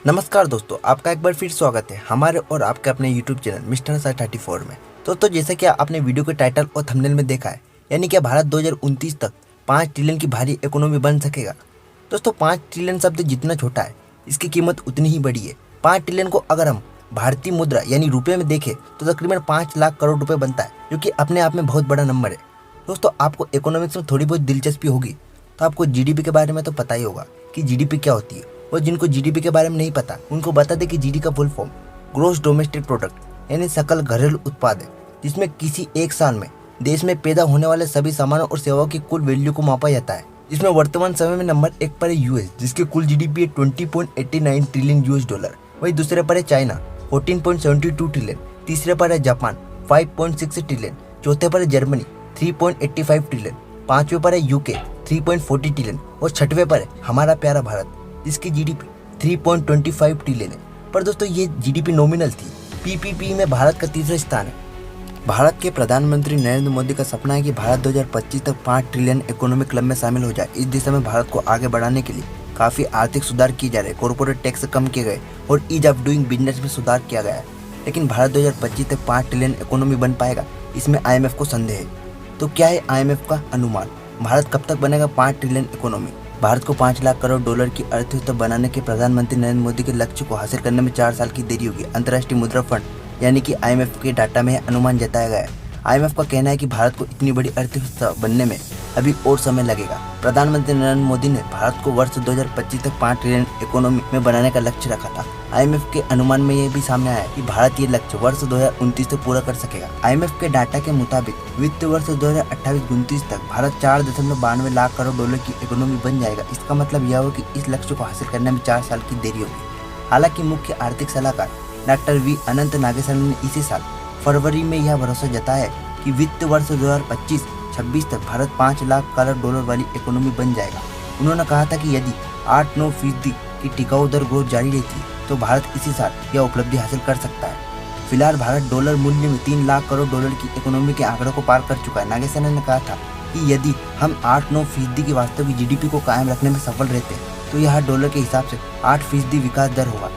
नमस्कार दोस्तों, आपका एक बार फिर स्वागत है हमारे और आपके अपने YouTube चैनल मिस्टर साई 34 में। दोस्तों, जैसे कि आपने वीडियो के टाइटल और थंबनेल में देखा है, यानी कि भारत 2029 तक 5 ट्रिलियन की भारी इकोनॉमी बन सकेगा। दोस्तों, 5 ट्रिलियन शब्द जितना छोटा है, इसकी कीमत उतनी ही बड़ी है। 5 ट्रिलियन को अगर हम भारतीय मुद्रा यानी रुपये में देखें तो तकरीबन 5 लाख करोड़ रुपये बनता है, जो कि अपने आप में बहुत बड़ा नंबर है। दोस्तों, आपको इकोनॉमिक्स में थोड़ी बहुत दिलचस्पी होगी तो आपको जीडीपी के बारे में तो पता ही होगा कि जीडीपी क्या होती है। और जिनको जीडीपी के बारे में नहीं पता, उनको बता दें कि जीडी का full form gross domestic product यानी सकल घरेलू उत्पाद है, जिसमें किसी एक साल में देश में पैदा होने वाले सभी सामानों और सेवाओं की कुल वैल्यू को मापा जाता है। जिसमें वर्तमान समय में नंबर 1 पर है यूएस, जिसकी कुल जीडीपी है 20.89 ट्रिलियन यूएस डॉलर। वहीं दूसरे पर है चाइना 14.72 ट्रिलियन, तीसरे पर है जापान 5.6 ट्रिलियन, चौथे पर है जर्मनी 3.85 ट्रिलियन, पांचवें पर है यूके 3.40 ट्रिलियन और छठवें पर है हमारा प्यारा भारत, जिसकी जीडीपी 3.25 ट्रिलियन है। पर दोस्तों, ये जीडीपी नॉमिनल थी। पीपीपी में भारत का तीसरा स्थान है। भारत के प्रधानमंत्री नरेंद्र मोदी का सपना है कि भारत 2025 तक 5 ट्रिलियन इकोनॉमिक क्लब में शामिल हो जाए। इस दिशा में भारत को आगे बढ़ाने के लिए काफ़ी आर्थिक सुधार किए जा रहे, कॉर्पोरेट टैक्स कम किए गए और ईज ऑफ डूइंग बिजनेस में सुधार किया गया है। लेकिन भारत 2025 तक 5 ट्रिलियन इकोनॉमी बन पाएगा, इसमें IMF को संदेह है। तो क्या है IMF का अनुमान? भारत कब तक बनेगा 5 ट्रिलियन इकोनॉमी? भारत को 5 लाख करोड़ डॉलर की अर्थव्यवस्था बनाने के प्रधानमंत्री नरेंद्र मोदी के लक्ष्य को हासिल करने में 4 साल की देरी होगी। अंतर्राष्ट्रीय मुद्रा फंड यानी कि IMF के डाटा में अनुमान जताया गया है। IMF का कहना है कि भारत को इतनी बड़ी अर्थव्यवस्था बनने में अभी और समय लगेगा। प्रधानमंत्री नरेंद्र मोदी ने भारत को वर्ष 2025 तक 5 ट्रिलियन इकोनॉमी में बनाने का लक्ष्य रखा था। IMF के अनुमान में यह भी सामने आया कि भारत ये लक्ष्य वर्ष 2029 तक पूरा कर सकेगा। IMF के डाटा के मुताबिक वित्त वर्ष 2028-29 तक भारत 4.92 लाख करोड़ डॉलर की इकोनॉमी बन जाएगा। इसका मतलब यह हो कि इस लक्ष्य को हासिल करने में 4 साल की देरी होगी। हालांकि मुख्य आर्थिक सलाहकार डॉक्टर वी अनंत नागेश्वरन ने इसी साल फरवरी में यह भरोसा जताया है कि वित्त वर्ष 2025-26 तक भारत 5 लाख करोड़ डॉलर वाली इकोनॉमी बन जाएगा। उन्होंने कहा था कि यदि 8-9% की टिकाऊ दर ग्रोथ जारी रहती है तो भारत इसी साल यह उपलब्धि हासिल कर सकता है। फिलहाल भारत डॉलर मूल्य में 3 लाख करोड़ डॉलर की इकोनॉमी के आंकड़ों को पार कर चुका है। नागेश्वरन ने कहा था कि यदि हम 8-9% की वास्तविक जीडीपी को कायम रखने में सफल रहते हैं तो यह डॉलर के हिसाब से 8% विकास दर होगा।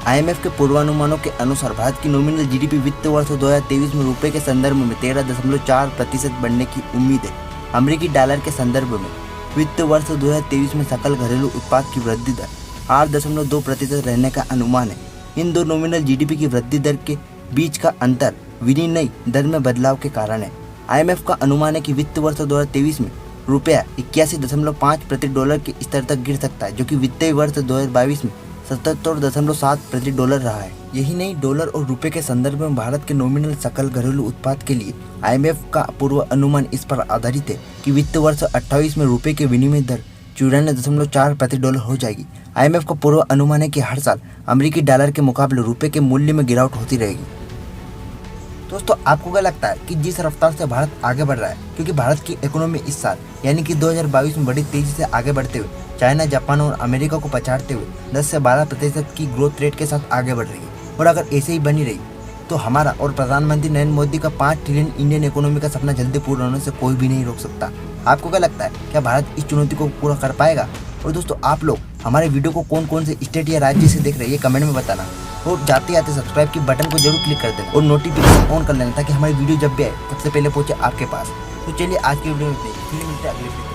IMF के पूर्वानुमानों के अनुसार भारत की नॉमिनल जीडीपी वित्त वर्ष 2023 में रुपए के संदर्भ में 13.4% बढ़ने की उम्मीद है। अमेरिकी डॉलर के संदर्भ में वित्त वर्ष 2023 में सकल घरेलू उत्पाद की वृद्धि दर 8.2% रहने का अनुमान है। इन दो नॉमिनल जीडीपी की वृद्धि दर के बीच का अंतर विनिमय दर में बदलाव के कारण है। IMF का अनुमान है कि वित्त वर्ष 2023 में रुपया 81.5 प्रति डॉलर के स्तर तक गिर सकता है, जो कि वित्तीय वर्ष 2022 में 77.7 प्रति डॉलर रहा है। यही नहीं, डॉलर और रुपए के संदर्भ में भारत के नॉमिनल सकल घरेलू उत्पाद के लिए IMF का पूर्व अनुमान इस पर आधारित है कि वित्त वर्ष 28 में रुपए के विनिमय दर 94.4 प्रति डॉलर हो जाएगी। IMF का पूर्व अनुमान है कि हर साल अमेरिकी डॉलर के मुकाबले रुपए के मूल्य में गिरावट होती रहेगी। दोस्तों, आपको क्या लगता है कि जिस रफ्तार से भारत आगे बढ़ रहा है, क्योंकि भारत की इकोनॉमी इस साल यानी कि 2022 में बड़ी तेजी से आगे बढ़ते हुए चाइना, जापान और अमेरिका को पछाड़ते हुए 10 से 12% की ग्रोथ रेट के साथ आगे बढ़ रही है, और अगर ऐसे ही बनी रही तो हमारा और प्रधानमंत्री नरेंद्र मोदी का 5 ट्रिलियन इंडियन इकोनॉमी का सपना जल्दी पूरा होने से कोई भी नहीं रोक सकता। आपको क्या लगता है, क्या भारत इस चुनौती को पूरा कर पाएगा? और दोस्तों, आप लोग हमारे वीडियो को कौन कौन से स्टेट या राज्य से देख रहे हैं, ये कमेंट में बताना। और जाते जाते सब्सक्राइब के बटन को जरूर क्लिक कर देना और नोटिफिकेशन ऑन कर लेना, ताकि हमारी वीडियो जब भी आए सबसे पहले पहुंचे आपके पास। तो चलिए आज की वीडियो में मिलते हैं अगले वीडियो।